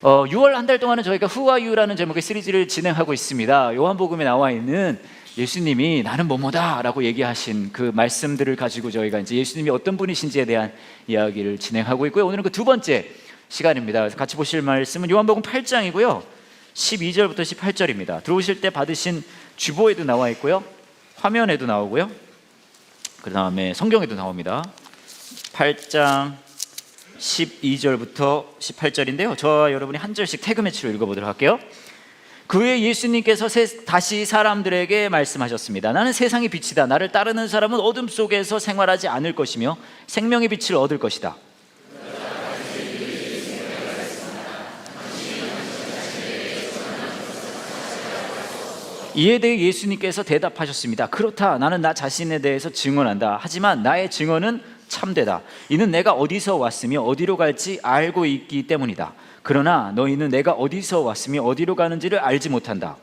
6월 한 달 동안은 저희가 Who are you라는 제목의 시리즈를 진행하고 있습니다. 요한복음에 나와 있는 예수님이 나는 뭐뭐다 라고 얘기하신 그 말씀들을 가지고 저희가 이제 예수님이 어떤 분이신지에 대한 이야기를 진행하고 있고요. 오늘은 그 두 번째 시간입니다. 그래서 같이 보실 말씀은 요한복음 8장이고요 12절부터 18절입니다 들어오실 때 받으신 주보에도 나와 있고요, 화면에도 나오고요, 그 다음에 성경에도 나옵니다. 8장 12절부터 18절인데요 저와 여러분이 한 절씩 태그 매치로 읽어보도록 할게요. 그 후에 예수님께서 다시 사람들에게 말씀하셨습니다. 나는 세상의 빛이다. 나를 따르는 사람은 어둠 속에서 생활하지 않을 것이며 생명의 빛을 얻을 것이다. 이에 대해 예수님께서 대답하셨습니다. 그렇다. 나는 나 자신에 대해서 증언한다. 하지만 나의 증언은 참되다. 이는 내가 어디서 왔으며 어디로 갈지 알고 있기 때문이다. 그러나 너희는 내가 어디서 왔으며 어디로 가는지를 알지 못한다.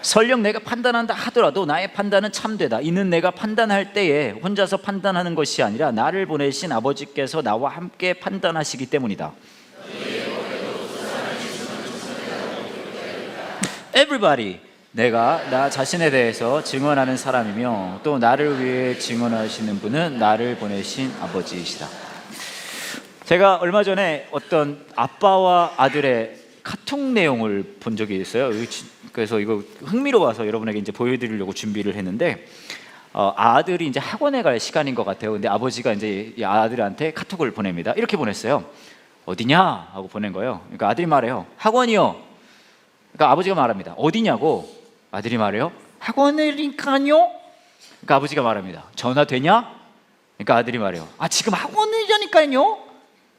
설령 내가 판단한다 하더라도 나의 판단은 참되다. 이는 내가 판단할 때에 혼자서 판단하는 것이 아니라 나를 보내신 아버지께서 나와 함께 판단하시기 때문이다. Everybody, 내가 나 자신에 대해서 증언하는 사람이며 또 나를 위해 증언하시는 분은 나를 보내신 아버지이시다. 제가 얼마 전에 어떤 아빠와 아들의 카톡 내용을 본 적이 있어요. 그래서 이거 흥미로워서 여러분에게 이제 보여드리려고 준비를 했는데, 아들이 이제 학원에 갈 시간인 것 같아요. 근데 아버지가 이제 이 아들한테 카톡을 보냅니다. 이렇게 보냈어요. 어디냐? 하고 보낸 거예요. 그러니까 아들이 말해요. 학원이요. 그러니까 아버지가 말합니다. 어디냐고? 아들이 말해요. 학원이니까요. 그러니까 아버지가 말합니다. 전화 되냐? 그러니까 아들이 말해요. 지금 학원이라니까요.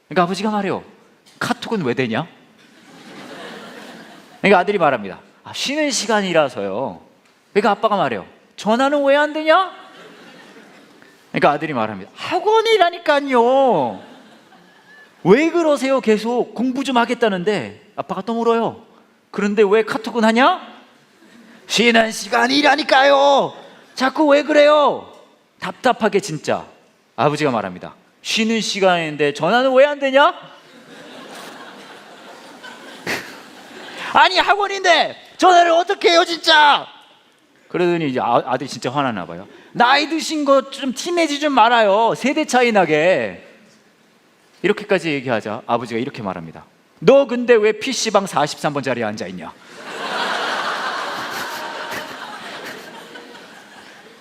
그러니까 아버지가 말해요. 카톡은 왜 되냐? 그러니까 아들이 말합니다. 쉬는 시간이라서요. 그러니까 아빠가 말해요. 전화는 왜 안 되냐? 그러니까 아들이 말합니다. 학원이라니까요. 왜 그러세요? 계속 공부 좀 하겠다는데. 아빠가 또 물어요. 그런데 왜 카톡은 하냐? 쉬는 시간이라니까요. 자꾸 왜 그래요? 답답하게 진짜. 아버지가 말합니다. 쉬는 시간인데 전화는 왜 안 되냐? 아니 학원인데 전화를 어떻게 해요 진짜? 그러더니 이제 아들이 진짜 화나나 봐요. 나이 드신 거 좀 티내지 좀 말아요. 세대 차이 나게. 이렇게까지 얘기하자 아버지가 이렇게 말합니다. 너 근데 왜 PC방 43번 자리에 앉아있냐?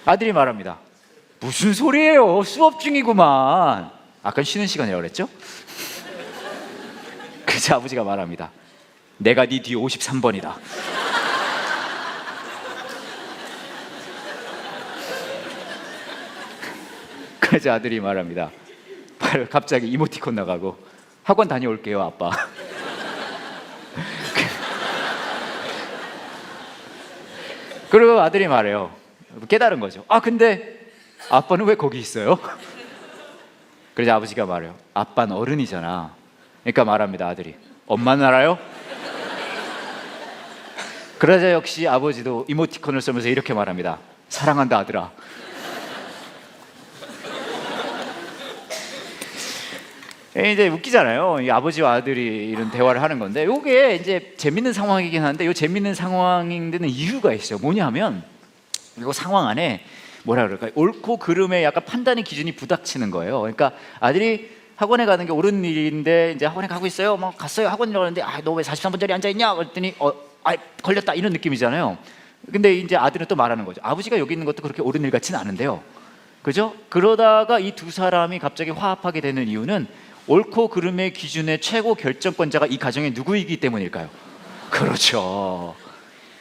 아들이 말합니다. 무슨 소리예요? 수업 중이구만. 아까 쉬는 시간이라고 그랬죠? 그래서 아버지가 말합니다. 내가 네 뒤 53번이다. 그래서 아들이 말합니다. 갑자기 이모티콘 나가고 학원 다녀올게요 아빠. 그리고 아들이 말해요. 깨달은 거죠. 근데 아빠는 왜 거기 있어요? 그래서 아버지가 말해요. 아빠는 어른이잖아. 그러니까 말합니다 아들이. 엄마는 알아요? 그러자 역시 아버지도 이모티콘을 쓰면서 이렇게 말합니다. 사랑한다 아들아. 이제 웃기잖아요. 이 아버지와 아들이 이런 대화를 하는 건데, 이게 이제 재밌는 상황이긴 한데, 이 재밌는 상황인 데는 이유가 있어요. 뭐냐면 이 상황 안에 뭐라 그럴까요? 옳고 그름의 약간 판단의 기준이 부닥치는 거예요. 그러니까 아들이 학원에 가는 게 옳은 일인데 이제 학원에 가고 있어요. 뭐 갔어요. 학원이라고 하는데 너 왜 43번 자리에 앉아 있냐? 그랬더니 걸렸다 이런 느낌이잖아요. 근데 이제 아들은 또 말하는 거죠. 아버지가 여기 있는 것도 그렇게 옳은 일 같지는 않은데요. 그죠? 그러다가 이 두 사람이 갑자기 화합하게 되는 이유는 옳고 그름의 기준의 최고 결정권자가 이 가정의 누구이기 때문일까요? 그렇죠.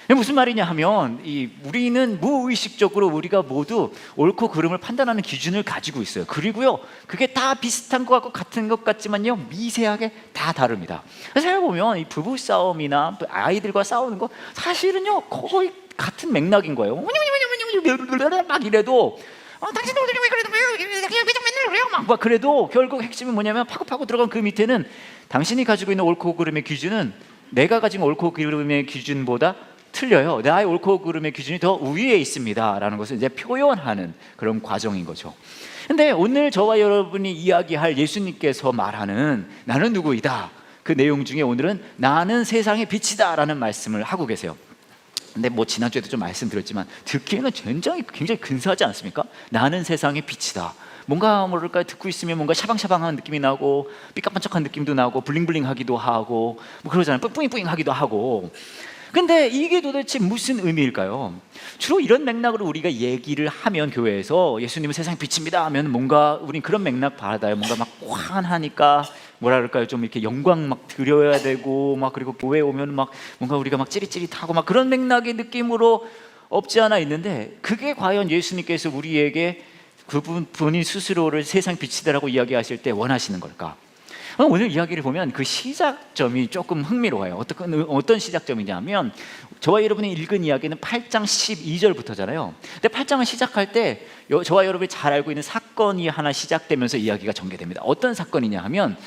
무슨 말이냐 하면 우리는 무의식적으로 우리가 모두 옳고 그름을 판단하는 기준을 가지고 있어요. 그리고요 그게 다 비슷한 것 같고 같은 것 같지만요 미세하게 다 다릅니다. 생각해보면 이 부부 싸움이나 아이들과 싸우는 거 사실은요 거의 같은 맥락인 거예요. 막 이래도 당신들 왜 그래도 맨날 그래요? 막 그래도 결국 핵심은 뭐냐면 파고 들어간 그 밑에는 당신이 가지고 있는 옳고 그름의 기준은 내가 가진 옳고 그름의 기준보다 틀려요. 나의 옳고 그름의 기준이 더 위에 있습니다라는 것을 이제 표현하는 그런 과정인 거죠. 근데 오늘 저와 여러분이 이야기할 예수님께서 말하는 나는 누구이다, 그 내용 중에 오늘은 나는 세상의 빛이다라는 말씀을 하고 계세요. 근데 뭐 지난주에도 좀 말씀드렸지만 듣기에는 굉장히 근사하지 않습니까? 나는 세상의 빛이다. 뭔가 뭐랄까 듣고 있으면 뭔가 샤방샤방한 느낌이 나고 삐까뻔쩍한 느낌도 나고 블링블링하기도 하고 뭐 그러잖아요. 뿌잉뿌잉하기도 하고. 근데 이게 도대체 무슨 의미일까요? 주로 이런 맥락으로 우리가 얘기를 하면 교회에서 예수님은 세상의 빛입니다 하면 뭔가 우린 그런 맥락 받아요. 뭔가 막 환하니까 뭐라 그럴까요? 좀 이렇게 영광 막 드려야 되고 막 그리고 교회 오면 막 뭔가 우리가 막 찌릿찌릿하고 막 그런 맥락의 느낌으로 없지 않아 있는데, 그게 과연 예수님께서 우리에게 그분 본인 스스로를 세상 빛이다라고 이야기하실 때 원하시는 걸까? 오늘 이야기를 보면 그 시작점이 조금 흥미로워요. 어떤 시작점이냐면 저와 여러분이 읽은 이야기는 8장 12절부터잖아요. 근데 8장을 시작할 때 저와 여러분이 잘 알고 있는 사건이 하나 시작되면서 이야기가 전개됩니다. 어떤 사건이냐 하면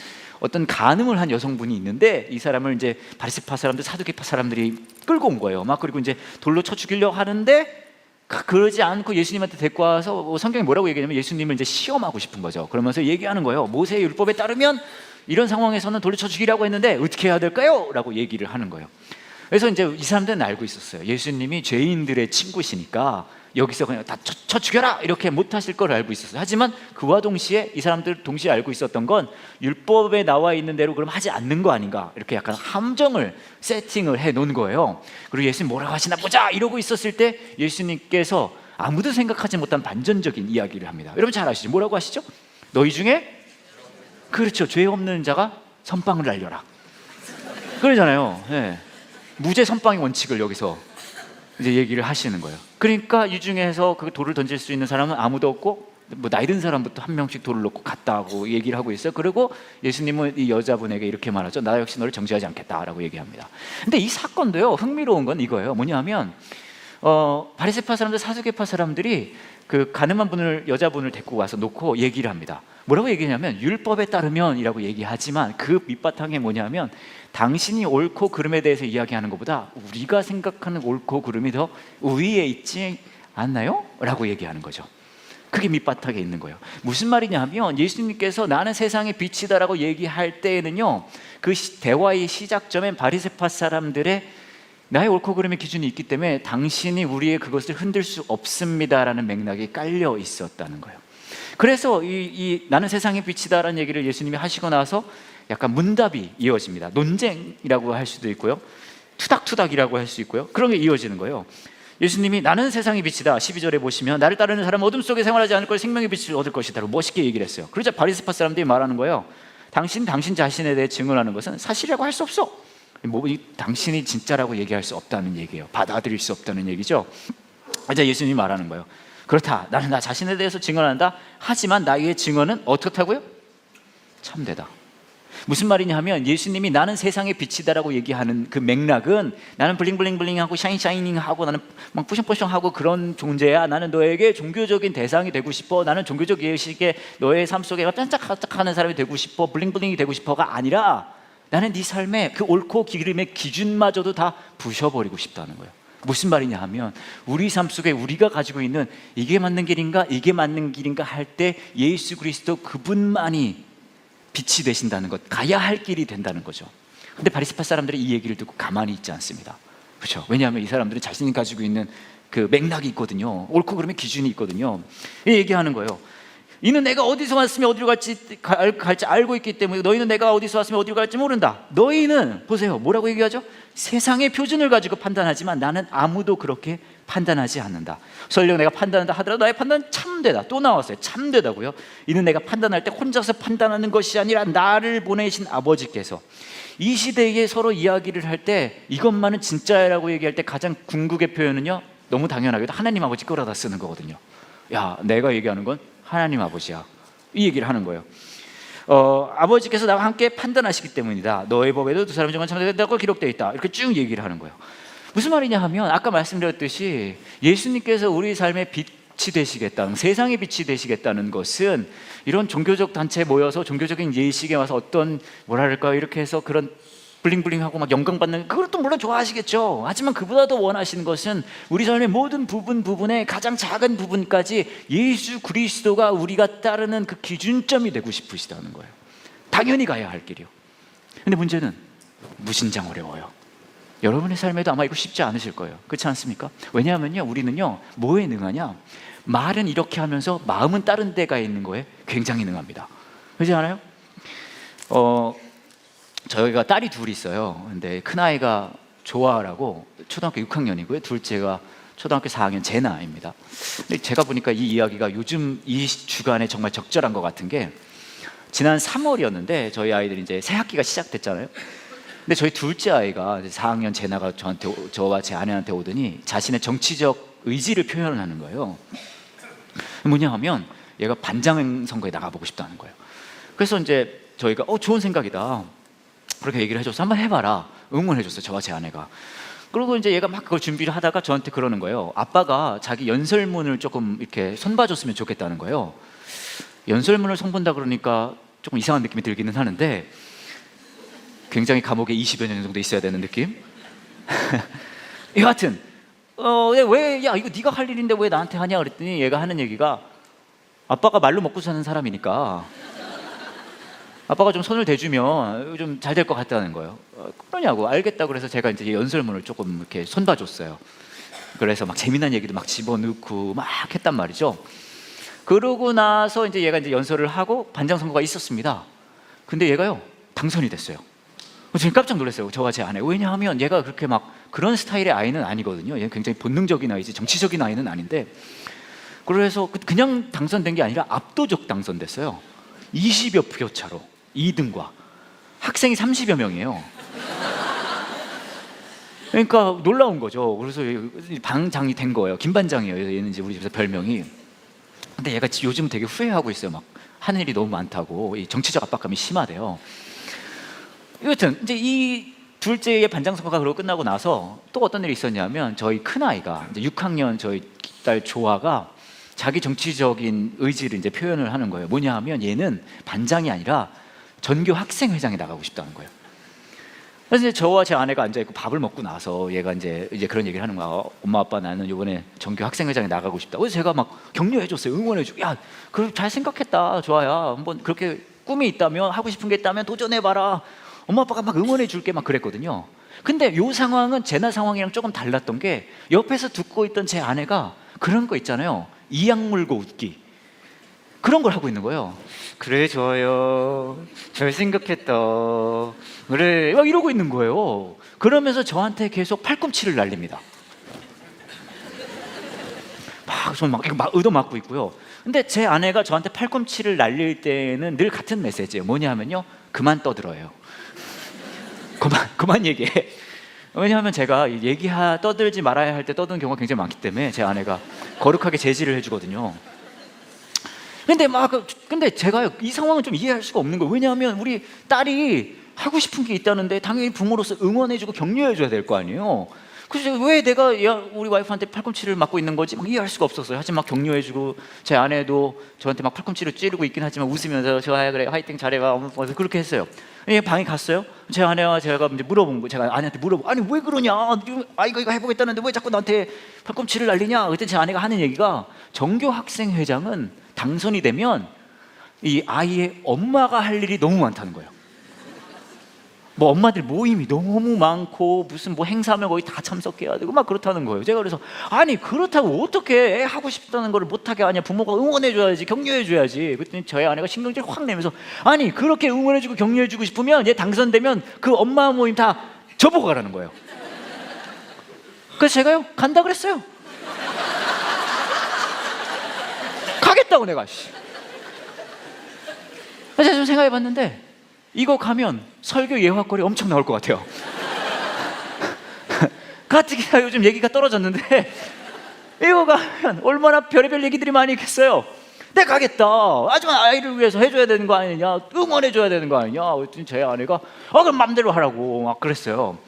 어떤 간음을 한 여성분이 있는데 이 사람을 이제 바리새파 사람들, 사두개파 사람들이 끌고 온 거예요. 막 그리고 이제 돌로 쳐 죽이려고 하는데 그러지 않고 예수님한테 데리고 와서 성경이 뭐라고 얘기하냐면 예수님을 이제 시험하고 싶은 거죠. 그러면서 얘기하는 거예요. 모세의 율법에 따르면 이런 상황에서는 돌로 쳐 죽이라고 했는데 어떻게 해야 될까요? 라고 얘기를 하는 거예요. 그래서 이제 이 사람들은 알고 있었어요. 예수님이 죄인들의 친구시니까 여기서 그냥 다 쳐 죽여라 이렇게 못하실 걸 알고 있었어요. 하지만 그와 동시에 이 사람들 동시에 알고 있었던 건 율법에 나와 있는 대로 그럼 하지 않는 거 아닌가, 이렇게 약간 함정을 세팅을 해 놓은 거예요. 그리고 예수님 뭐라고 하시나 보자 이러고 있었을 때 예수님께서 아무도 생각하지 못한 반전적인 이야기를 합니다. 여러분 잘 아시죠? 뭐라고 하시죠? 너희 중에, 그렇죠, 죄 없는 자가 선빵을 날려라 그러잖아요. 네. 무죄 선빵의 원칙을 여기서 이제 얘기를 하시는 거예요. 그러니까 이 중에서 그 돌을 던질 수 있는 사람은 아무도 없고 뭐 나이 든 사람부터 한 명씩 돌을 놓고 갔다고 얘기를 하고 있어요. 그리고 예수님은 이 여자분에게 이렇게 말하죠. 나 역시 너를 정죄하지 않겠다라고 얘기합니다. 근데 이 사건도요, 흥미로운 건 이거예요. 뭐냐면 바리새파 사람들, 사두개파 사람들이 그 가늠한 분을, 여자분을 데리고 와서 놓고 얘기를 합니다. 뭐라고 얘기하냐면 율법에 따르면이라고 얘기하지만 그 밑바탕에 뭐냐면 당신이 옳고 그름에 대해서 이야기하는 것보다 우리가 생각하는 옳고 그름이 더 위에 있지 않나요? 라고 얘기하는 거죠. 그게 밑바탕에 있는 거예요. 무슨 말이냐 하면 예수님께서 나는 세상의 빛이다라고 얘기할 때에는요, 그 대화의 시작점엔 바리새파 사람들의 나의 옳고 그름의 기준이 있기 때문에 당신이 우리의 그것을 흔들 수 없습니다라는 맥락이 깔려 있었다는 거예요. 그래서 이 나는 세상의 빛이다라는 얘기를 예수님이 하시고 나서 약간 문답이 이어집니다. 논쟁이라고 할 수도 있고요, 투닥투닥이라고 할 수 있고요, 그런 게 이어지는 거예요. 예수님이 나는 세상의 빛이다 12절에 보시면 나를 따르는 사람은 어둠 속에 생활하지 않을 걸 생명의 빛을 얻을 것이다 라고 멋있게 얘기를 했어요. 그러자 바리새파 사람들이 말하는 거예요. 당신 자신에 대해 증언하는 것은 사실이라고 할 수 없어. 당신이 진짜라고 얘기할 수 없다는 얘기예요. 받아들일 수 없다는 얘기죠. 이제 예수님이 말하는 거예요. 그렇다, 나는 나 자신에 대해서 증언한다. 하지만 나의 증언은 어떻다고요? 참되다. 무슨 말이냐 하면 예수님이 나는 세상의 빛이다라고 얘기하는 그 맥락은 나는 블링블링블링하고 샤이닝하고 나는 막 뿌숑뿌숑하고 그런 존재야. 나는 너에게 종교적인 대상이 되고 싶어. 나는 종교적 예식에 너의 삶 속에 반짝반짝하는 사람이 되고 싶어. 블링블링이 되고 싶어가 아니라 나는 네 삶의 그 옳고 기름의 기준마저도 다 부셔버리고 싶다는 거예요. 무슨 말이냐 하면 우리 삶 속에 우리가 가지고 있는 이게 맞는 길인가 이게 맞는 길인가 할 때 예수 그리스도 그분만이 빛이 되신다는 것, 가야 할 길이 된다는 거죠. 근데 바리새파 사람들이 이 얘기를 듣고 가만히 있지 않습니다. 그렇죠? 왜냐하면 이 사람들은 자신이 가지고 있는 그 맥락이 있거든요. 옳고 그름의 기준이 있거든요. 이 얘기하는 거예요. 이는 내가 어디서 왔으며 어디로 갈지 알고 있기 때문에 너희는 내가 어디서 왔으며 어디로 갈지 모른다. 너희는 보세요, 뭐라고 얘기하죠? 세상의 표준을 가지고 판단하지만 나는 아무도 그렇게 판단하지 않는다. 설령 내가 판단한다 하더라도 나의 판단은 참되다. 또 나왔어요. 참되다고요. 이는 내가 판단할 때 혼자서 판단하는 것이 아니라 나를 보내신 아버지께서. 이 시대에 서로 이야기를 할 때 이것만은 진짜라고 얘기할 때 가장 궁극의 표현은요, 너무 당연하게도 하나님 아버지 끌어다 쓰는 거거든요. 야, 내가 얘기하는 건 하나님 아버지야, 이 얘기를 하는 거예요. 아버지께서 나와 함께 판단하시기 때문이다. 너의 법에도 두 사람이 정한 참되다고 기록되어 있다. 이렇게 쭉 얘기를 하는 거예요. 무슨 말이냐 하면 아까 말씀드렸듯이 예수님께서 우리 삶의 빛이 되시겠다는, 세상의 빛이 되시겠다는 것은 이런 종교적 단체에 모여서 종교적인 예식에 와서 어떤 뭐랄까 이렇게 해서 그런 블링블링하고 막 영광 받는 그것도 물론 좋아하시겠죠. 하지만 그보다 더 원하시는 것은 우리 삶의 모든 부분의 가장 작은 부분까지 예수 그리스도가 우리가 따르는 그 기준점이 되고 싶으시다는 거예요. 당연히 가야 할 길이요. 근데 문제는 무신장 어려워요. 여러분의 삶에도 아마 이거 쉽지 않으실 거예요. 그렇지 않습니까? 왜냐하면요, 우리는요 뭐에 능하냐? 말은 이렇게 하면서 마음은 다른 데가 있는 거에 굉장히 능합니다. 그렇지 않아요? 저희가 딸이 둘이 있어요. 근데 큰아이가 조아라고 초등학교 6학년이고요. 둘째가 초등학교 4학년 제나입니다. 근데 제가 보니까 이 이야기가 요즘 이 주간에 정말 적절한 것 같은 게, 지난 3월이었는데 저희 아이들이 이제 새 학기가 시작됐잖아요. 근데 저희 둘째 아이가 4학년 제나가 저와 제 아내한테 오더니 자신의 정치적 의지를 표현을 하는 거예요. 뭐냐 하면 얘가 반장 선거에 나가보고 싶다는 거예요. 그래서 이제 저희가 좋은 생각이다 그렇게 얘기를 해줘서 한번 해봐라 응원해줬어요, 저와 제 아내가. 그리고 이제 얘가 막 그걸 준비를 하다가 저한테 그러는 거예요. 아빠가 자기 연설문을 조금 이렇게 손봐줬으면 좋겠다는 거예요. 연설문을 손본다 그러니까 조금 이상한 느낌이 들기는 하는데, 굉장히 감옥에 20여 년 정도 있어야 되는 느낌? 여하튼 왜 야 이거 네가 할 일인데 왜 나한테 하냐 그랬더니 얘가 하는 얘기가, 아빠가 말로 먹고 사는 사람이니까 아빠가 좀 손을 대주면 좀 잘 될 것 같다는 거예요. 그러냐고. 알겠다 그래서 제가 이제 연설문을 조금 이렇게 손봐줬어요. 그래서 막 재미난 얘기도 막 집어넣고 막 했단 말이죠. 그러고 나서 이제 얘가 이제 연설을 하고 반장 선거가 있었습니다. 근데 얘가요 당선이 됐어요. 지금 깜짝 놀랐어요, 저와 제 아내. 왜냐하면 얘가 그렇게 막 그런 스타일의 아이는 아니거든요. 얘는 굉장히 본능적인 아이지 정치적인 아이는 아닌데, 그래서 그냥 당선된 게 아니라 압도적 당선됐어요. 20여 표 차로 2등과. 학생이 30여 명이에요. 그러니까 놀라운 거죠. 그래서 반장이 된 거예요. 김반장이에요. 얘는 이제 우리 집에서 별명이. 근데 얘가 요즘 되게 후회하고 있어요. 막 하는 일이 너무 많다고. 이 정치적 압박감이 심하대요. 여튼 이제 이 둘째의 반장 선거가 그러고 끝나고 나서 또 어떤 일이 있었냐면, 저희 큰 아이가 이제 6학년 저희 딸 조아가 자기 정치적인 의지를 이제 표현을 하는 거예요. 뭐냐 하면 얘는 반장이 아니라 전교 학생회장에 나가고 싶다는 거예요. 그래서 이제 저와 제 아내가 앉아 있고 밥을 먹고 나서 얘가 이제 그런 얘기를 하는 거야. 엄마 아빠 나는 이번에 전교 학생회장에 나가고 싶다. 그래서 제가 막 격려해줬어요. 응원해주고, 야, 그럼 잘 생각했다, 조아야. 한번 그렇게 꿈이 있다면, 하고 싶은 게 있다면 도전해봐라. 엄마 아빠가 막 응원해 줄게 막 그랬거든요. 근데 요 상황은 제나 상황이랑 조금 달랐던 게, 옆에서 듣고 있던 제 아내가 그런 거 있잖아요, 이악 물고 웃기, 그런 걸 하고 있는 거예요. 그래 좋아요, 잘 생각했다, 그래, 막 이러고 있는 거예요. 그러면서 저한테 계속 팔꿈치를 날립니다. 막 의도 맞고 있고요. 근데 제 아내가 저한테 팔꿈치를 날릴 때는 늘 같은 메시지예요. 뭐냐면요, 그만 떠들어요. 그만 얘기해. 왜냐하면 제가 떠들지 말아야 할 때 떠드는 경우가 굉장히 많기 때문에 제 아내가 거룩하게 제지를 해주거든요. 근데 제가 이 상황은 좀 이해할 수가 없는 거예요. 왜냐하면 우리 딸이 하고 싶은 게 있다는데 당연히 부모로서 응원해주고 격려해줘야 될 거 아니에요. 그래서 왜 내가 우리 와이프한테 팔꿈치를 맞고 있는 거지? 막 이해할 수가 없었어요. 하지만 막 격려해주고, 제 아내도 저한테 막 팔꿈치를 찌르고 있긴 하지만 웃으면서 좋아요, 그래, 화이팅, 잘해봐, 그렇게 했어요. 방에 갔어요. 제 아내와 제가 이제 물어본 거, 제가 아내한테 물어보고, 아니 왜 그러냐? 아이가 이거 해보겠다는데 왜 자꾸 나한테 팔꿈치를 날리냐? 그때 제 아내가 하는 얘기가, 전교 학생회장은 당선이 되면 이 아이의 엄마가 할 일이 너무 많다는 거예요. 뭐 엄마들 모임이 너무 많고 무슨 뭐 행사하면 거의 다 참석해야 되고 막 그렇다는 거예요. 제가 그래서, 아니 그렇다고 어떻게 애 하고 싶다는 걸 못하게 하냐, 부모가 응원해줘야지, 격려해줘야지. 그랬더니 저희 아내가 신경질 확 내면서, 아니 그렇게 응원해주고 격려해주고 싶으면 얘 당선되면 그 엄마 모임 다 저보고 가라는 거예요. 그래서 제가요 간다 그랬어요. 가겠다고 내가. 그래서 제가 좀 생각해봤는데, 이거 가면 설교 예화거리 엄청 나올 것 같아요. 가뜩이나 요즘 얘기가 떨어졌는데 이거 가면 얼마나 별의별 얘기들이 많이 있겠어요. 내가 가겠다, 하지만 아이를 위해서 해줘야 되는 거 아니냐, 응원해줘야 되는 거 아니냐. 그랬더니 제 아내가 그럼 맘대로 하라고 막 그랬어요.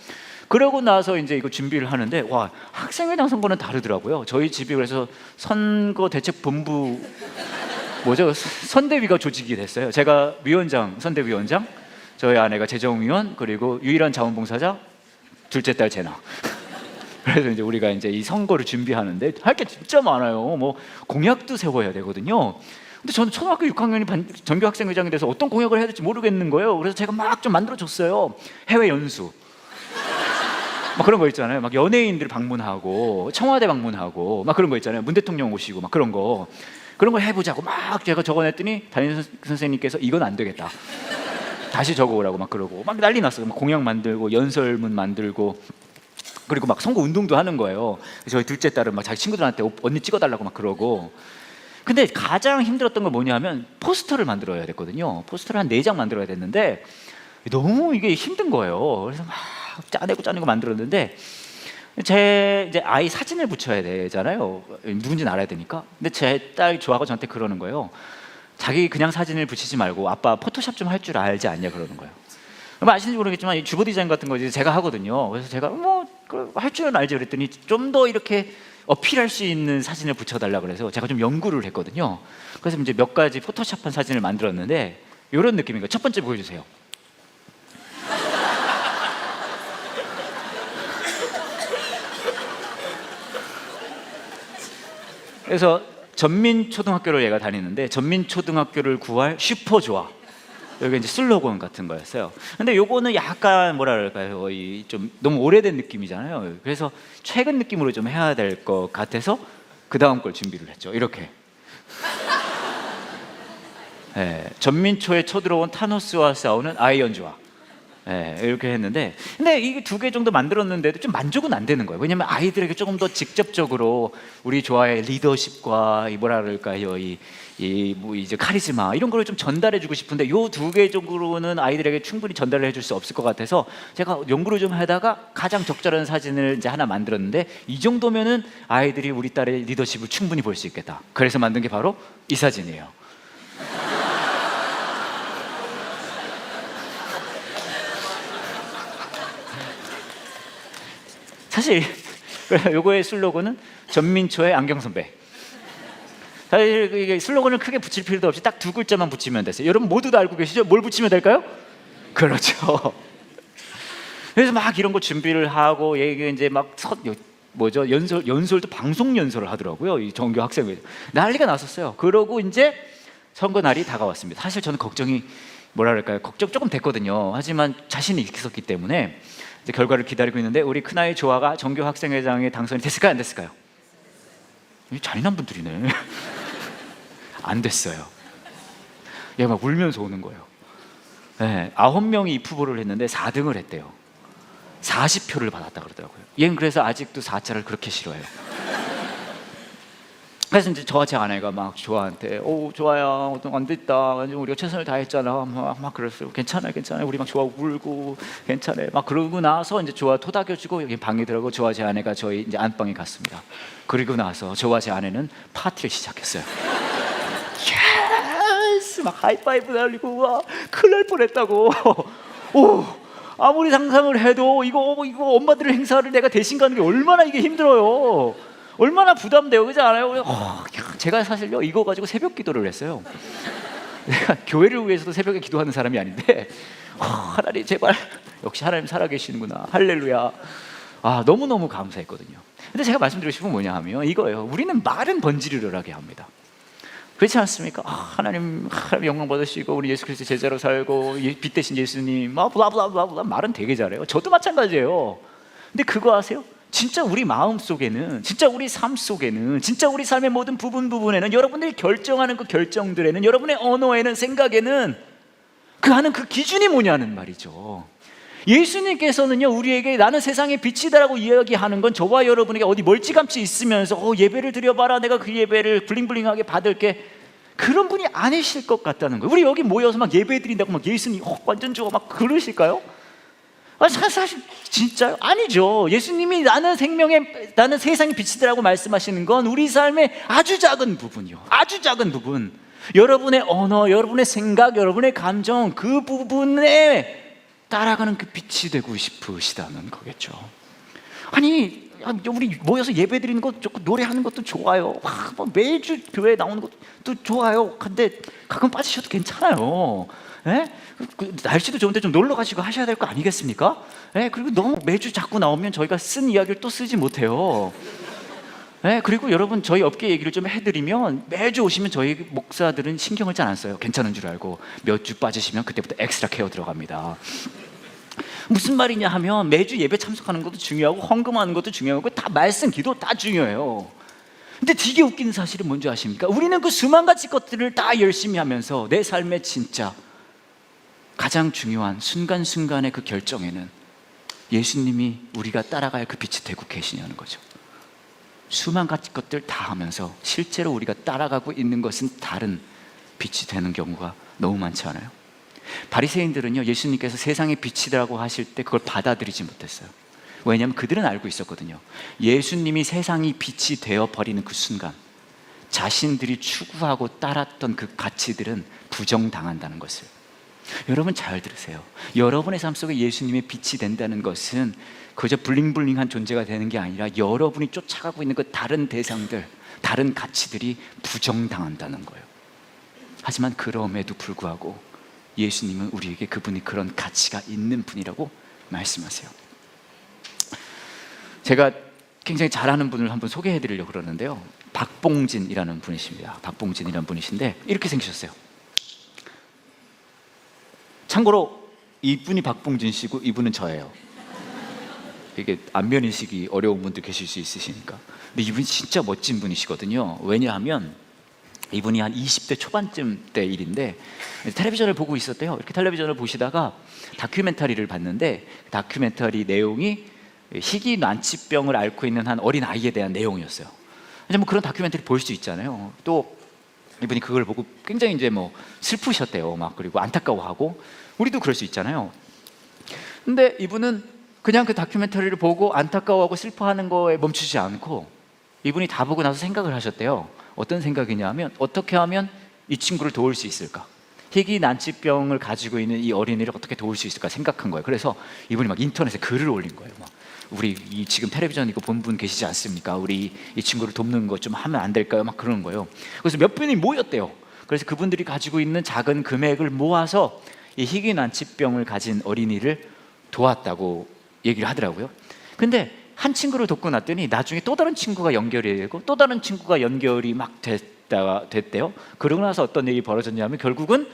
그러고 나서 이제 이거 준비를 하는데, 와, 학생회장 선거는 다르더라고요. 저희 집이 그래서 선거 대책본부 선대위가 조직이 됐어요. 제가 위원장, 선대위원장, 저희 아내가 재정위원, 그리고 유일한 자원봉사자 둘째 딸 제나. 그래서 이제 우리가 이제 이 선거를 준비하는데 할 게 진짜 많아요. 뭐 공약도 세워야 되거든요. 근데 저는 초등학교 6학년이 전교 학생회장이 돼서 어떤 공약을 해야 될지 모르겠는 거예요. 그래서 제가 막 좀 만들어 줬어요. 해외 연수, 막 그런 거 있잖아요. 막 연예인들 방문하고 청와대 방문하고 막 그런 거 있잖아요. 문 대통령 오시고 막 그런 거 해보자고 막 제가 적어냈더니 담임 선생님께서 이건 안 되겠다, 다시 적어오라고 막 그러고 막 난리 났어요. 막 공약 만들고 연설문 만들고, 그리고 막 선거 운동도 하는 거예요. 저희 둘째 딸은 막 자기 친구들한테 언니 찍어달라고 막 그러고. 근데 가장 힘들었던 건 뭐냐면 포스터를 만들어야 됐거든요. 포스터를 한 4장 만들어야 됐는데 너무 이게 힘든 거예요. 그래서 막 짜내고 만들었는데, 제 이제 아이 사진을 붙여야 되잖아요. 누군지는 알아야 되니까. 근데 제 딸 조아가 저한테 그러는 거예요. 자기 그냥 사진을 붙이지 말고 아빠 포토샵 좀 할 줄 알지 않냐 그러는 거예요. 아시는지 모르겠지만 이 주보 디자인 같은 거 이제 제가 하거든요. 그래서 제가 뭐 할 줄은 알지 그랬더니 좀 더 이렇게 어필할 수 있는 사진을 붙여달라 그래서 제가 좀 연구를 했거든요. 그래서 이제 몇 가지 포토샵한 사진을 만들었는데 이런 느낌인 거예요. 첫 번째 보여주세요. 그래서 전민초등학교를 얘가 다니는데 전민초등학교를 구할 슈퍼조아, 여기 이제 슬로건 같은 거였어요. 근데 요거는 약간 뭐라 그럴까요? 좀 너무 오래된 느낌이잖아요. 그래서 최근 느낌으로 좀 해야 될 것 같아서 그 다음 걸 준비를 했죠. 이렇게. 네, 전민초에 쳐들어온 타노스와 싸우는 아이언조아. 네, 이렇게 했는데, 근데 이게 2개 정도 만들었는데도 좀 만족은 안 되는 거예요. 왜냐면 아이들에게 조금 더 직접적으로 우리 조아의 리더십과 이 뭐라 그럴까요, 뭐 이제 카리스마 이런 걸 좀 전달해주고 싶은데 요 2개 정도로는 아이들에게 충분히 전달을 해줄 수 없을 것 같아서 제가 연구를 좀 하다가 가장 적절한 사진을 이제 하나 만들었는데, 이 정도면은 아이들이 우리 딸의 리더십을 충분히 볼 수 있겠다. 그래서 만든 게 바로 이 사진이에요. 사실 요거의 슬로건은 전민초의 안경 선배. 사실 이게 슬로건을 크게 붙일 필요도 없이 딱 2글자만 붙이면 됐어요. 여러분 모두 다 알고 계시죠? 뭘 붙이면 될까요? 그렇죠. 그래서 막 이런 거 준비를 하고, 얘가 이제 막 연설도 방송 연설을 하더라고요. 이 전교 학생회 난리가 났었어요. 그러고 이제 선거 날이 다가왔습니다. 사실 저는 걱정이 뭐랄까요, 걱정 조금 됐거든요. 하지만 자신이 있었기 때문에 이제 결과를 기다리고 있는데, 우리 큰아이 조아가 전교 학생회장에 당선이 됐을까요, 안 됐을까요? 잔인한 분들이네. 안 됐어요. 얘가 막 울면서 오는 거예요. 네, 9명이 입 후보를 했는데 4등을 했대요. 40표를 받았다 그러더라고요. 얘는 그래서 아직도 4차를 그렇게 싫어해요. 그래서 이제 저와 제 아내가 막 조아한테 조아야 안 됐다, 우리가 최선을 다했잖아 막 그랬어요. 괜찮아 우리 막 조아 울고 괜찮아 막 그러고 나서 이제 조아 토닥여주고 여기 방에 들어가고 저와 제 아내가 저희 이제 안방에 갔습니다. 그리고 나서 저와 제 아내는 파티를 시작했어요. 예스! 막 하이파이브 날리고 와 큰일 날 뻔했다고. 아무리 상상을 해도 이거 엄마들 행사를 내가 대신 가는 게 얼마나 이게 힘들어요. 얼마나 부담돼요, 그렇지 않아요? 제가 사실요 이거 가지고 새벽 기도를 했어요. 내가 교회를 위해서도 새벽에 기도하는 사람이 아닌데 하나님 제발, 역시 하나님 살아계시는구나, 할렐루야. 너무너무 감사했거든요. 근데 제가 말씀드리고 싶은 건 뭐냐 하면 이거예요. 우리는 말은 번지르르하게 합니다. 그렇지 않습니까? 하나님 영광 받으시고 우리 예수 그리스도 제자로 살고 빛 대신 예수님 블라블라블라 말은 되게 잘해요. 저도 마찬가지예요. 근데 그거 아세요? 진짜 우리 마음 속에는, 진짜 우리 삶 속에는, 진짜 우리 삶의 모든 부분에는, 여러분들이 결정하는 그 결정들에는, 여러분의 언어에는, 생각에는 하는 그 기준이 뭐냐는 말이죠. 예수님께서는요 우리에게 나는 세상의 빛이다라고 이야기하는 건 저와 여러분에게 어디 멀찌감치 있으면서 예배를 드려봐라, 내가 그 예배를 블링블링하게 받을게, 그런 분이 아니실 것 같다는 거예요. 우리 여기 모여서 막 예배 드린다고 막 예수님 완전 좋아 막 그러실까요? 사실 진짜요? 아니죠. 예수님이 나는 세상의 빛이다라고 말씀하시는 건 우리 삶의 아주 작은 부분이요, 아주 작은 부분, 여러분의 언어, 여러분의 생각, 여러분의 감정, 그 부분에 따라가는 그 빛이 되고 싶으시다는 거겠죠. 아니 우리 모여서 예배 드리는 것도 좋고 노래하는 것도 좋아요. 뭐 매주 교회에 나오는 것도 좋아요. 근데 가끔 빠지셔도 괜찮아요. 예? 날씨도 좋은데 좀 놀러 가시고 하셔야 될 거 아니겠습니까? 예? 그리고 너무 매주 자꾸 나오면 저희가 쓴 이야기를 또 쓰지 못해요. 예? 그리고 여러분 저희 업계 얘기를 좀 해드리면 매주 오시면 저희 목사들은 신경을 잘 안 써요. 괜찮은 줄 알고 몇 주 빠지시면 그때부터 엑스트라 케어 들어갑니다. 무슨 말이냐 하면 매주 예배 참석하는 것도 중요하고 헌금하는 것도 중요하고 다 말씀 기도 다 중요해요. 근데 되게 웃기는 사실은 뭔지 아십니까? 우리는 그 수만 가지 것들을 다 열심히 하면서 내 삶의 진짜 가장 중요한 순간순간의 그 결정에는 예수님이 우리가 따라갈 그 빛이 되고 계시냐는 거죠. 수만 가지 것들 다 하면서 실제로 우리가 따라가고 있는 것은 다른 빛이 되는 경우가 너무 많지 않아요? 바리새인들은요, 예수님께서 세상의 빛이라고 하실 때 그걸 받아들이지 못했어요. 왜냐하면 그들은 알고 있었거든요. 예수님이 세상이 빛이 되어버리는 그 순간 자신들이 추구하고 따랐던 그 가치들은 부정당한다는 것을. 여러분 잘 들으세요. 여러분의 삶 속에 예수님의 빛이 된다는 것은 그저 블링블링한 존재가 되는 게 아니라 여러분이 쫓아가고 있는 그 다른 대상들, 다른 가치들이 부정당한다는 거예요. 하지만 그럼에도 불구하고 예수님은 우리에게 그분이 그런 가치가 있는 분이라고 말씀하세요. 제가 굉장히 잘하는 분을 한번 소개해 드리려고 그러는데요, 박봉진이라는 분이십니다. 박봉진이라는 분이신데 이렇게 생기셨어요. 참고로 이분이 박봉진 씨고 이분은 저예요. 이게 안면 인식이 어려운 분들 계실 수 있으시니까. 근데 이분이 진짜 멋진 분이시거든요. 왜냐하면 이분이 한 20대 초반쯤 때 일인데 텔레비전을 보고 있었대요. 이렇게 텔레비전을 보시다가 다큐멘터리를 봤는데 다큐멘터리 내용이 희귀 난치병을 앓고 있는 한 어린 아이에 대한 내용이었어요. 이제 뭐 그런 다큐멘터리 볼 수 있잖아요. 또 이분이 그걸 보고 굉장히 이제 뭐 슬프셨대요. 막 그리고 안타까워하고. 우리도 그럴 수 있잖아요. 근데 이분은 그냥 그 다큐멘터리를 보고 안타까워하고 슬퍼하는 거에 멈추지 않고 이분이 다 보고 나서 생각을 하셨대요. 어떤 생각이냐면 어떻게 하면 이 친구를 도울 수 있을까? 희귀 난치병을 가지고 있는 이 어린이를 어떻게 도울 수 있을까 생각한 거예요. 그래서 이분이 막 인터넷에 글을 올린 거예요. 막 우리 지금 텔레비전 이거 본 분 계시지 않습니까? 우리 이 친구를 돕는 거 좀 하면 안 될까요? 막 그러는 거예요. 그래서 몇 분이 모였대요. 그래서 그분들이 가지고 있는 작은 금액을 모아서 이 희귀 난치병을 가진 어린이를 도왔다고 얘기를 하더라고요. 근데 한 친구를 돕고 났더니 나중에 또 다른 친구가 연결이 되고 또 다른 친구가 연결이 막 됐대요. 그러고 나서 어떤 일이 벌어졌냐면 결국은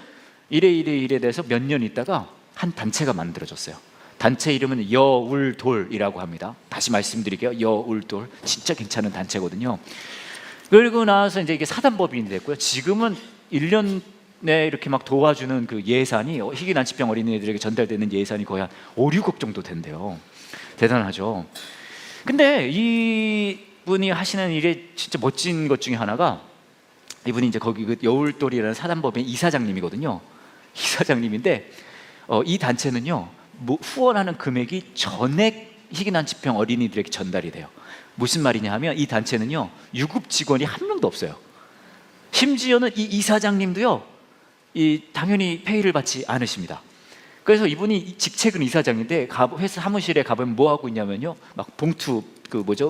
이래 돼서 몇 년 있다가 한 단체가 만들어졌어요. 단체 이름은 여울돌이라고 합니다. 다시 말씀드릴게요. 여울돌 진짜 괜찮은 단체거든요. 그리고 나서 이제 이게 사단법인이 됐고요. 지금은 1년에 이렇게 막 도와주는 그 예산이 희귀 난치병 어린이들에게 전달되는 예산이 거의 한 5, 6억 정도 된대요. 대단하죠. 근데 이분이 하시는 일이 진짜 멋진 것 중에 하나가 이분이 이제 거기 그 여울돌이라는 사단법인 이사장님이거든요. 이사장님인데 이 단체는요 후원하는 금액이 전액 희귀 난치병 어린이들에게 전달이 돼요. 무슨 말이냐 하면 이 단체는요 유급 직원이 한 명도 없어요. 심지어는 이 이사장님도요 당연히 페이를 받지 않으십니다. 그래서 이분이 직책은 이사장인데 회사 사무실에 가보면 뭐 하고 있냐면요 막 봉투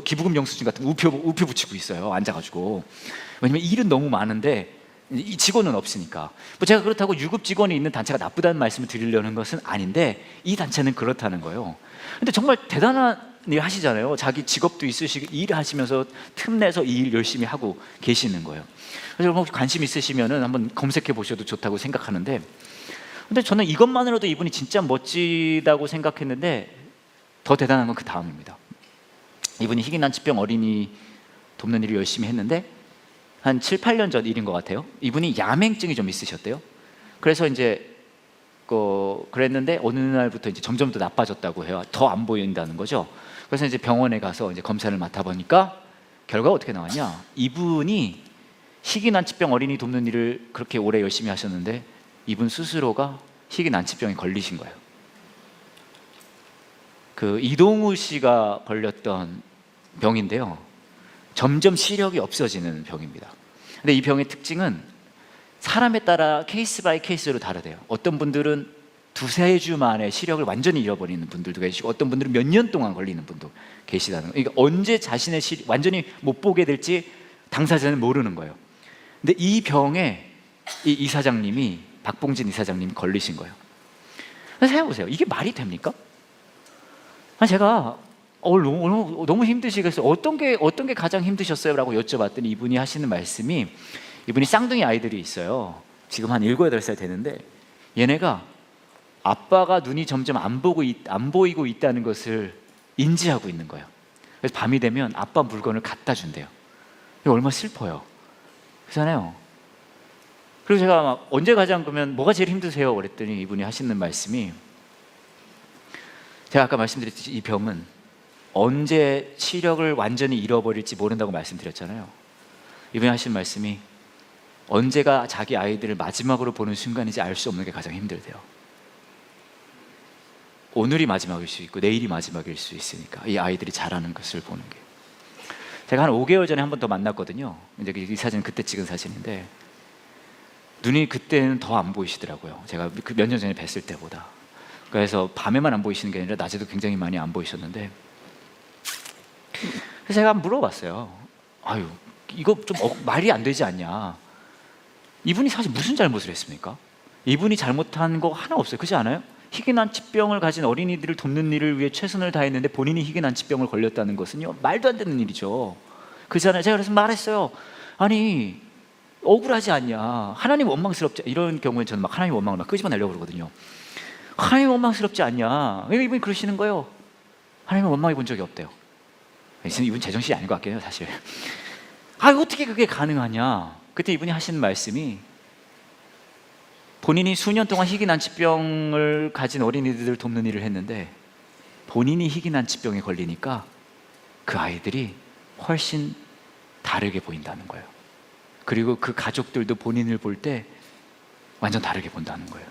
기부금 영수증 같은 거 우표 붙이고 있어요. 앉아가지고. 왜냐면 일은 너무 많은데 이 직원은 없으니까. 뭐 제가 그렇다고 유급 직원이 있는 단체가 나쁘다는 말씀을 드리려는 것은 아닌데 이 단체는 그렇다는 거예요. 근데 정말 대단한 일 하시잖아요. 자기 직업도 있으시고 일하시면서 틈내서 이 일 열심히 하고 계시는 거예요. 그래서 여러분 혹시 관심 있으시면은 한번 검색해 보셔도 좋다고 생각하는데, 근데 저는 이것만으로도 이분이 진짜 멋지다고 생각했는데 더 대단한 건 그 다음입니다. 이분이 희귀 난치병 어린이 돕는 일을 열심히 했는데 한 7, 8년 전 일인 것 같아요. 이분이 야맹증이 좀 있으셨대요. 그래서 이제 그랬는데 어느 날부터 이제 점점 더 나빠졌다고 해요. 더 안 보인다는 거죠. 그래서 이제 병원에 가서 이제 검사를 맡아보니까 결과가 어떻게 나왔냐? 이분이 희귀 난치병 어린이 돕는 일을 그렇게 오래 열심히 하셨는데 이분 스스로가 희귀 난치병에 걸리신 거예요. 그 이동우 씨가 걸렸던 병인데요. 점점 시력이 없어지는 병입니다. 근데 이 병의 특징은 사람에 따라 케이스 바이 케이스로 다르대요. 어떤 분들은 두세 주 만에 시력을 완전히 잃어버리는 분들도 계시고 어떤 분들은 몇 년 동안 걸리는 분도 계시다는 거예요. 그러니까 언제 자신의 완전히 못 보게 될지 당사자는 모르는 거예요. 근데 이 병에 이 이사장님이, 박봉진 이사장님이 걸리신 거예요. 생각해보세요. 이게 말이 됩니까? 제가 너무 힘드시겠어요. 어떤 게 가장 힘드셨어요? 라고 여쭤봤더니 이분이 하시는 말씀이, 이분이 쌍둥이 아이들이 있어요. 지금 한 7, 8살 되는데 얘네가 아빠가 눈이 점점 안 보이고 있다는 것을 인지하고 있는 거예요. 그래서 밤이 되면 아빠 물건을 갖다 준대요. 이거 얼마나 슬퍼요. 그렇잖아요. 그리고 제가 막 언제 가장 그러면 뭐가 제일 힘드세요? 그랬더니 이분이 하시는 말씀이, 제가 아까 말씀드렸듯이 이 병은 언제 시력을 완전히 잃어버릴지 모른다고 말씀드렸잖아요. 이분이 하신 말씀이 언제가 자기 아이들을 마지막으로 보는 순간인지 알 수 없는 게 가장 힘들대요. 오늘이 마지막일 수 있고 내일이 마지막일 수 있으니까 이 아이들이 자라는 것을 보는 게. 제가 한 5개월 전에 한 번 더 만났거든요. 이제 이 사진은 그때 찍은 사진인데 눈이 그때는 더 안 보이시더라고요. 제가 그 몇 년 전에 뵀을 때보다. 그래서 밤에만 안 보이시는 게 아니라 낮에도 굉장히 많이 안 보이셨는데, 그래서 제가 물어봤어요. 아유, 이거 좀 말이 안 되지 않냐? 이분이 사실 무슨 잘못을 했습니까? 이분이 잘못한 거 하나 없어요. 그렇지 않아요? 희귀난치병을 가진 어린이들을 돕는 일을 위해 최선을 다했는데 본인이 희귀난치병을 걸렸다는 것은요, 말도 안 되는 일이죠. 그렇잖아요. 제가 그래서 말했어요. 아니, 억울하지 않냐? 하나님 원망스럽지? 이런 경우에 저는 막 하나님 원망을 막 끄집어내려고 그러거든요. 하나님 원망스럽지 않냐? 왜 이분이 그러시는 거예요? 하나님은 원망해 본 적이 없대요. 이분 제정신이 아닌 것 같긴 해요, 사실. 어떻게 그게 가능하냐? 그때 이분이 하시는 말씀이, 본인이 수년 동안 희귀난치병을 가진 어린이들을 돕는 일을 했는데 본인이 희귀난치병에 걸리니까 그 아이들이 훨씬 다르게 보인다는 거예요. 그리고 그 가족들도 본인을 볼 때 완전 다르게 본다는 거예요.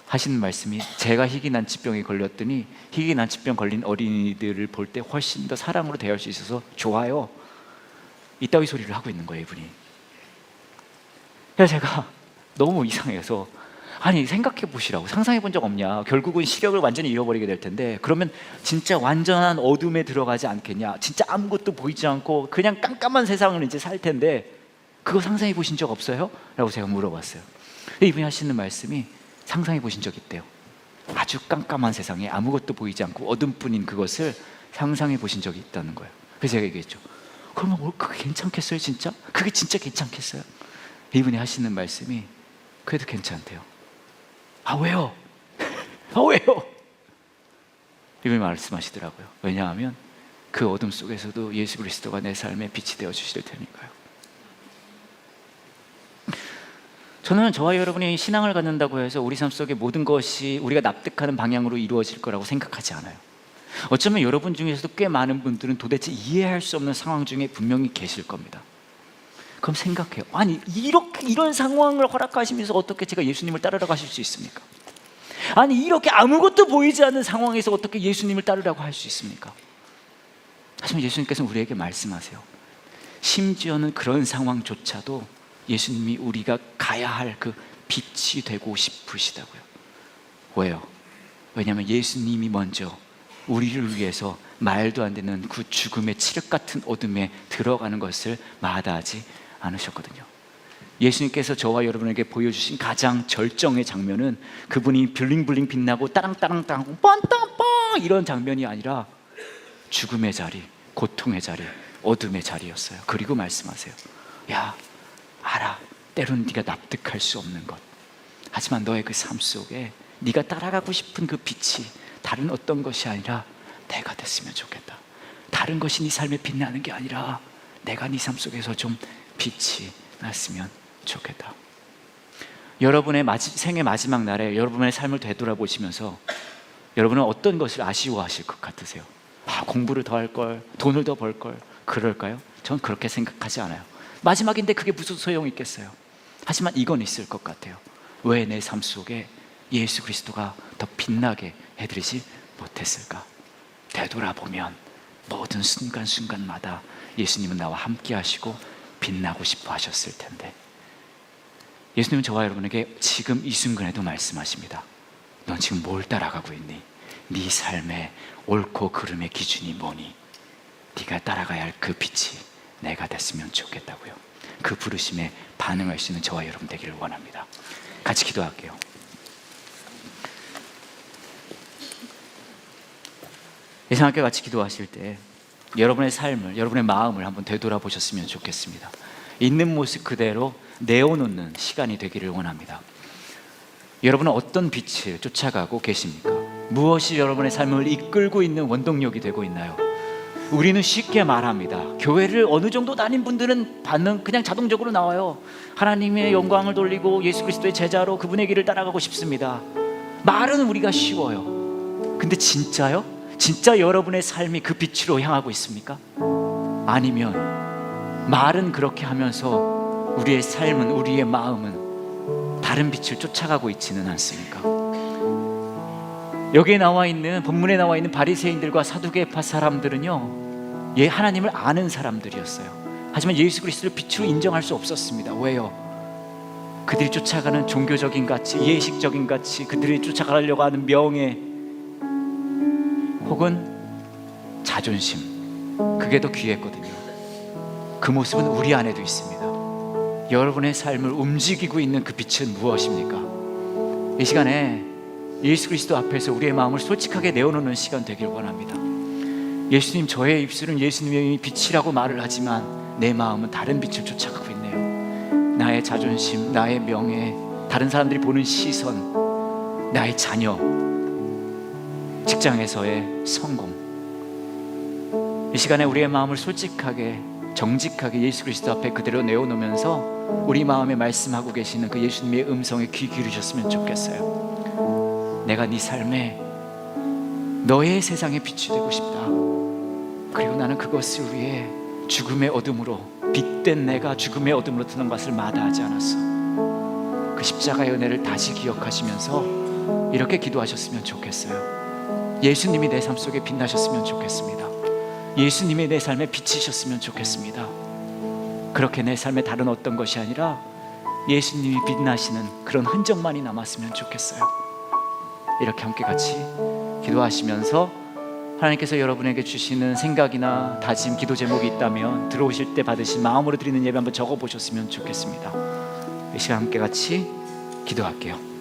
하시는 말씀이, 제가 희귀난치병에 걸렸더니 희귀난치병 걸린 어린이들을 볼 때 훨씬 더 사랑으로 대할 수 있어서 좋아요. 이따위 소리를 하고 있는 거예요, 이분이. 그래서 제가 너무 이상해서, 아니 생각해 보시라고, 상상해 본 적 없냐? 결국은 시력을 완전히 잃어버리게 될 텐데 그러면 진짜 완전한 어둠에 들어가지 않겠냐? 진짜 아무것도 보이지 않고 그냥 깜깜한 세상을 이제 살 텐데 그거 상상해 보신 적 없어요? 라고 제가 물어봤어요. 이분이 하시는 말씀이, 상상해 보신 적 있대요. 아주 깜깜한 세상에 아무것도 보이지 않고 어둠뿐인 그것을 상상해 보신 적이 있다는 거예요. 그래서 제가 얘기했죠. 그러면 그게 괜찮겠어요? 진짜? 그게 진짜 괜찮겠어요? 이분이 하시는 말씀이, 그래도 괜찮대요. 왜요? 왜요? 이분이 말씀하시더라고요. 왜냐하면 그 어둠 속에서도 예수 그리스도가 내 삶에 빛이 되어 주실 테니까요. 저는 저와 여러분이 신앙을 갖는다고 해서 우리 삶 속에 모든 것이 우리가 납득하는 방향으로 이루어질 거라고 생각하지 않아요. 어쩌면 여러분 중에서도 꽤 많은 분들은 도대체 이해할 수 없는 상황 중에 분명히 계실 겁니다. 그럼 생각해요. 아니, 이런 상황을 허락하시면서 어떻게 제가 예수님을 따르러 가실 수 있습니까? 아니, 이렇게 아무것도 보이지 않는 상황에서 어떻게 예수님을 따르라고 할 수 있습니까? 하지만 예수님께서는 우리에게 말씀하세요. 심지어는 그런 상황조차도 예수님이 우리가 가야 할 그 빛이 되고 싶으시다고요. 왜요? 왜냐하면 예수님이 먼저 우리를 위해서 말도 안 되는 그 죽음의 칠흑 같은 어둠에 들어가는 것을 마다하지 않으셨거든요. 예수님께서 저와 여러분에게 보여주신 가장 절정의 장면은 그분이 블링블링 빛나고 따랑따랑따랑 뻔땅뻔 이런 장면이 아니라 죽음의 자리, 고통의 자리, 어둠의 자리였어요. 그리고 말씀하세요. 야, 알아. 때로는 네가 납득할 수 없는 것. 하지만 너의 그 삶 속에 네가 따라가고 싶은 그 빛이 다른 어떤 것이 아니라 내가 됐으면 좋겠다. 다른 것이 네 삶에 빛나는 게 아니라 내가 네 삶 속에서 좀 빛이 났으면 좋겠다. 여러분의 생의 마지막 날에 여러분의 삶을 되돌아보시면서 여러분은 어떤 것을 아쉬워하실 것 같으세요? 공부를 더 할 걸, 돈을 더 벌 걸, 그럴까요? 전 그렇게 생각하지 않아요. 마지막인데 그게 무슨 소용이 있겠어요? 하지만 이건 있을 것 같아요. 왜 내 삶 속에 예수 그리스도가 더 빛나게 해드리지 못했을까? 되돌아보면 모든 순간순간마다 예수님은 나와 함께 하시고 빛나고 싶어 하셨을 텐데, 예수님은 저와 여러분에게 지금 이 순간에도 말씀하십니다. 넌 지금 뭘 따라가고 있니? 네 삶의 옳고 그름의 기준이 뭐니? 네가 따라가야 할 그 빛이 내가 됐으면 좋겠다고요. 그 부르심에 반응할 수 있는 저와 여러분 되기를 원합니다. 같이 기도할게요. 예상학교 같이 기도하실 때 여러분의 삶을, 여러분의 마음을 한번 되돌아보셨으면 좋겠습니다. 있는 모습 그대로 내어놓는 시간이 되기를 원합니다. 여러분은 어떤 빛을 쫓아가고 계십니까? 무엇이 여러분의 삶을 이끌고 있는 원동력이 되고 있나요? 우리는 쉽게 말합니다. 교회를 어느 정도 다닌 분들은 반응 그냥 자동적으로 나와요. 하나님의 영광을 돌리고 예수 그리스도의 제자로 그분의 길을 따라가고 싶습니다. 말은 우리가 쉬워요. 근데 진짜요? 진짜 여러분의 삶이 그 빛으로 향하고 있습니까? 아니면 말은 그렇게 하면서 우리의 삶은, 우리의 마음은 다른 빛을 쫓아가고 있지는 않습니까? 여기에 나와 있는, 본문에 나와 있는 바리새인들과 사두개파 사람들은요, 하나님을 아는 사람들이었어요. 하지만 예수 그리스도를 빛으로 인정할 수 없었습니다. 왜요? 그들이 쫓아가는 종교적인 가치, 예식적인 가치, 그들이 쫓아가려고 하는 명예 혹은 자존심, 그게 더 귀했거든요. 그 모습은 우리 안에도 있습니다. 여러분의 삶을 움직이고 있는 그 빛은 무엇입니까? 이 시간에 예수 그리스도 앞에서 우리의 마음을 솔직하게 내어놓는 시간 되길 원합니다. 예수님, 저의 입술은 예수님의 빛이라고 말을 하지만 내 마음은 다른 빛을 쫓아가고 있네요. 나의 자존심, 나의 명예, 다른 사람들이 보는 시선, 나의 자녀, 직장에서의 성공. 이 시간에 우리의 마음을 솔직하게, 정직하게 예수 그리스도 앞에 그대로 내어놓으면서 우리 마음에 말씀하고 계시는 그 예수님의 음성에 귀 기울이셨으면 좋겠어요. 내가 네 삶에, 너의 세상의 빛이 되고 싶다. 그리고 나는 그것을 위해 죽음의 어둠으로, 빛된 내가 죽음의 어둠으로 드는 것을 마다하지 않았어. 그 십자가의 은혜를 다시 기억하시면서 이렇게 기도하셨으면 좋겠어요. 예수님이 내 삶 속에 빛나셨으면 좋겠습니다. 예수님이 내 삶에 비치셨으면 좋겠습니다. 그렇게 내 삶에 다른 어떤 것이 아니라 예수님이 빛나시는 그런 흔적만이 남았으면 좋겠어요. 이렇게 함께 같이 기도하시면서 하나님께서 여러분에게 주시는 생각이나 다짐, 기도 제목이 있다면 들어오실 때 받으신 마음으로 드리는 예배 한번 적어보셨으면 좋겠습니다. 이 시간 함께 같이 기도할게요.